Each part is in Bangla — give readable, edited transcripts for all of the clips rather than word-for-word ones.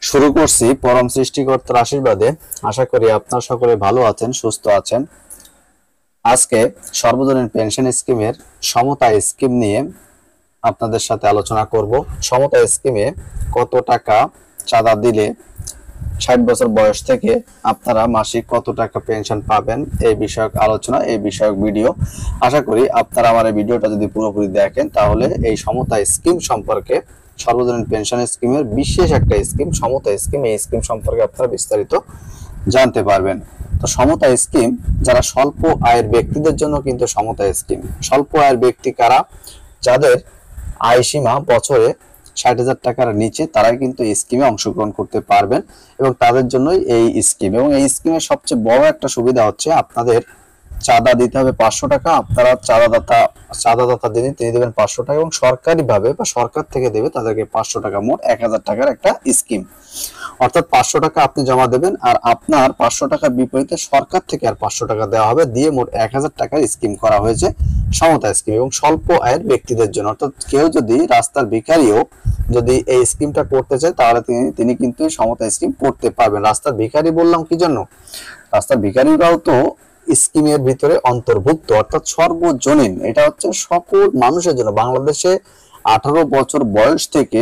শুরু করছি পরম সৃষ্টিকর্তার আশীর্বাদে। আশা করি আপনারা সকলে ভালো আছেন, সুস্থ আছেন। আজকে সর্বজনীন পেনশন স্কিমের সমতা স্কিম নিয়ে আপনাদের সাথে আলোচনা করব। সমতা স্কিমে কত টাকা চাঁদা দিলে 60 বছর বয়স থেকে আপনারা মাসিক কত টাকা পেনশন পাবেন, এই বিষয়ক আলোচনা, এই বিষয়ক ভিডিও। আশা করি আপনারা আমার এই ভিডিওটা যদি পুরোপুরি দেখেন তাহলে এই সমতা স্কিম সম্পর্কে, সর্বজনীন পেনশন স্কিমের বিশেষ একটা স্কিম সমতা স্কিম, এই স্কিম সম্পর্কে আপনারা বিস্তারিত জানতে পারবেন। তো সমতা স্কিম যারা স্বল্প আয়ের ব্যক্তিদের জন্য কিন্তু সমতা স্কিম। স্বল্প আয়ের ব্যক্তি কারা? যাদের আয় সীমা বছরে 60,000 টাকার নিচে, তারাই কিন্তু এই স্কিমে অংশগ্রহণ করতে পারবেন এবং তাদের জন্যই এই স্কিম। এবং এই স্কিমের সবচেয়ে বড় একটা সুবিধা হচ্ছে আপনাদের চাঁদা দিতে হবে 500 টাকা। আপনারা চাঁদাদাতা যিনি, তিনি দেবেন 500 টাকা এবং সরকারিভাবে বা সরকার থেকে দেবে তাদেরকে 500 টাকা, মোট 1000 টাকার একটা স্কিম। অর্থাৎ 500 টাকা আপনি জমা দেবেন আর আপনার 500 টাকার বিপরীতে সরকার থেকে আর 500 টাকা দেওয়া হবে, দিয়ে মোট 1000 টাকার স্কিম করা হয়েছে সমতা স্কিম। এবং স্বল্প আয়ের ব্যক্তিদের জন্য, অর্থাৎ কেউ যদি রাস্তার ভিখারিও যদি এই স্কিমটা করতে চায় তাহলে তিনি কিন্তু সমতা স্কিম করতে পারবেন। রাস্তার ভিখারি বললাম কি জন্য? রাস্তার ভিখারিরাও তো স্কিমের ভিতরে অন্তর্ভুক্ত, অর্থাৎ সর্বজনীন। এটা হচ্ছে সকল মানুষের জন্য। বাংলাদেশে 18 বছর বয়স থেকে,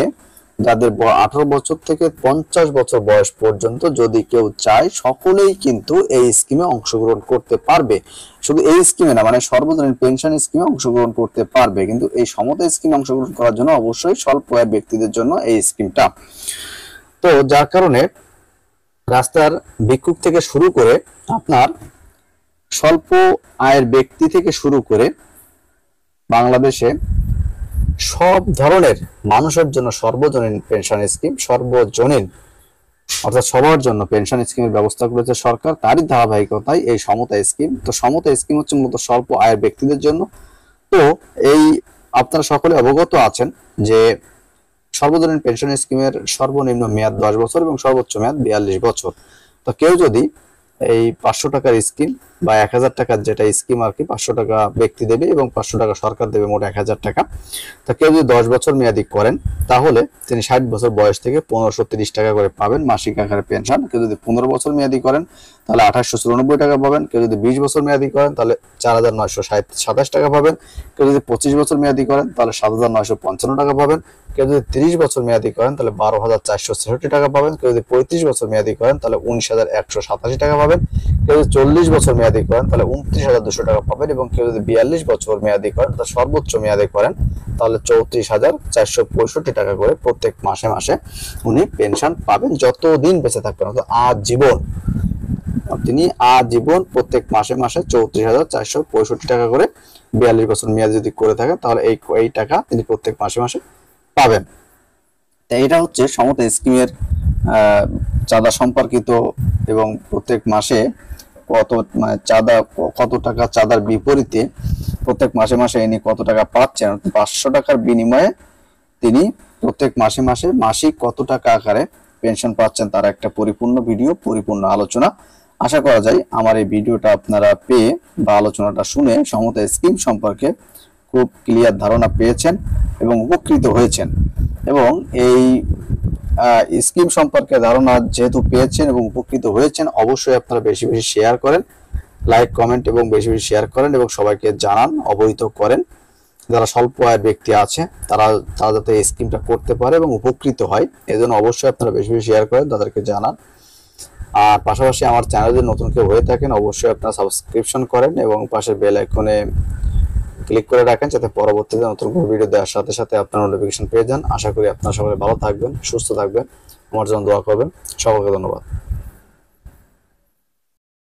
যাদের 18 বছর থেকে 50 বছর বয়স পর্যন্ত যদি কেউ চায়, সকলেই কিন্তু এই স্কিমে অংশগ্রহণ করতে পারবে। শুধু এই স্কিমে না, মানে সর্বজনীন পেনশন স্কিমে অংশগ্রহণ করতে পারবে। কিন্তু এই সমতা স্কিমে অংশগ্রহণ করার জন্য অবশ্যই স্বল্প আয়ের ব্যক্তিদের জন্য এই স্কিমটা। তো যার কারণে রাস্তার ভিক্ষুক থেকে শুরু করে আপনার স্বল্প আয়ের ব্যক্তি থেকে শুরু করে বাংলাদেশে সব ধরনের মানুষের জন্য সর্বজনীন পেনশন স্কিম, সর্বজনীন অর্থাৎ সবার জন্য পেনশন স্কিমের ব্যবস্থা করেছে সরকার। তারই ধারাবাহিকতায় এই সমতা স্কিম। তো সমতা স্কিম হচ্ছে মূলত স্বল্প আয়ের ব্যক্তিদের জন্য। তো এই আপনারা সকলে অবগত আছেন যে সর্বজনীন পেনশন স্কিমের সর্বনিম্ন মেয়াদ 10 বছর এবং সর্বোচ্চ মেয়াদ 42 বছর। তো কেউ যদি এই 500 টাকার স্কিম বা 1000 টাকার যেটা স্কিম আর কি, 500 টাকা ব্যক্তি দেবে এবং 500 টাকা সরকার দেবে, মোট 1000 টাকা। তো কেউ যদি 10 বছর মেয়াদি করেন তাহলে তিনি 60 বছর বয়স থেকে 1530 টাকা করে পাবেন মাসিক আকারে পেনশন। কেউ যদি 15 বছর মেয়াদি করেন তাহলে 2894 টাকা পাবেন। কেউ যদি 20 বছর মেয়াদি করেন তাহলে 4927 টাকা পাবেন। কেউ যদি 25 বছর মেয়াদি করেন তাহলে 7955 টাকা পাবেন। কেউ যদি 30 বছর মেয়াদি করেন তাহলে 12,466 টাকা পাবেন। কেউ যদি 35 বছর মেয়াদি করেন তাহলে 19,187 টাকা পাবেন। কেউ যদি 40 বছর মেয়াদি করেন তাহলে 29,200 টাকা পাবেন। এবং কেউ যদি 42 বছর মেয়াদি করেন, তাহলে সর্বোচ্চ মেয়াদি করেন, তাহলে 34,465 টাকা করে প্রত্যেক মাসে মাসে উনি পেনশন পাবেন, যতদিন বেঁচে থাকবেন। অর্থাৎ আজীবন, তিনি আজীবন প্রত্যেক মাসে মাসে 34,465 টাকা করে 42 বছর মেয়াদি যদি করে থাকেন তাহলে এই টাকা তিনি প্রত্যেক মাসে মাসে পাবেন। এটা হচ্ছে সমতা স্কিমের চাঁদা সম্পর্কিত এবং প্রত্যেক মাসে কত, মানে চাঁদা কত টাকা, চাঁদার বিপরীতে প্রত্যেক মাসে মাসে ইনি কত টাকা পাচ্ছেন। 500 টাকার বিনিময়ে তিনি প্রত্যেক মাসে মাসে মাসিক কত টাকা আকারে পেনশন পাচ্ছেন তার একটা পরিপূর্ণ ভিডিও, পরিপূর্ণ আলোচনা। আশা করা যায় আমার এই ভিডিওটা আপনারা পেয়ে বা আলোচনাটা শুনে সমতা স্কিম সম্পর্কে খুব ক্লিয়ার ধারণা পেয়েছেন এবং উপকৃত হয়েছেন। এবং এই স্কিম সম্পর্কে ধারণা যেহেতু পেয়েছেন এবং উপকৃত হয়েছেন, অবশ্যই আপনারা বেশি বেশি শেয়ার করেন, লাইক কমেন্ট এবং বেশি বেশি শেয়ার করেন এবং সবাইকে জানান, অবহিত করেন। যারা স্বল্প আয়ের ব্যক্তি আছে তারা যাতে এই স্কিমটা করতে পারে এবং উপকৃত হয়, এজন্য অবশ্যই আপনারা বেশি বেশি শেয়ার করেন, তাদেরকে জানান। আর পাশাপাশি আমার চ্যানেল যদি নতুন কেউ হয়ে থাকেন অবশ্যই আপনারা সাবস্ক্রিপশন করেন এবং পাশের বেল আইকনে ক্লিক করে রাখেন, যাতে পরবর্তীতে নতুন কোনো ভিডিও দেওয়ার সাথে সাথে আপনারা নোটিফিকেশন পেয়ে যান। আশা করি আপনারা সকলে ভালো থাকবেন, সুস্থ থাকবেন, আমার জন্য দোয়া করবেন। সকলকে ধন্যবাদ।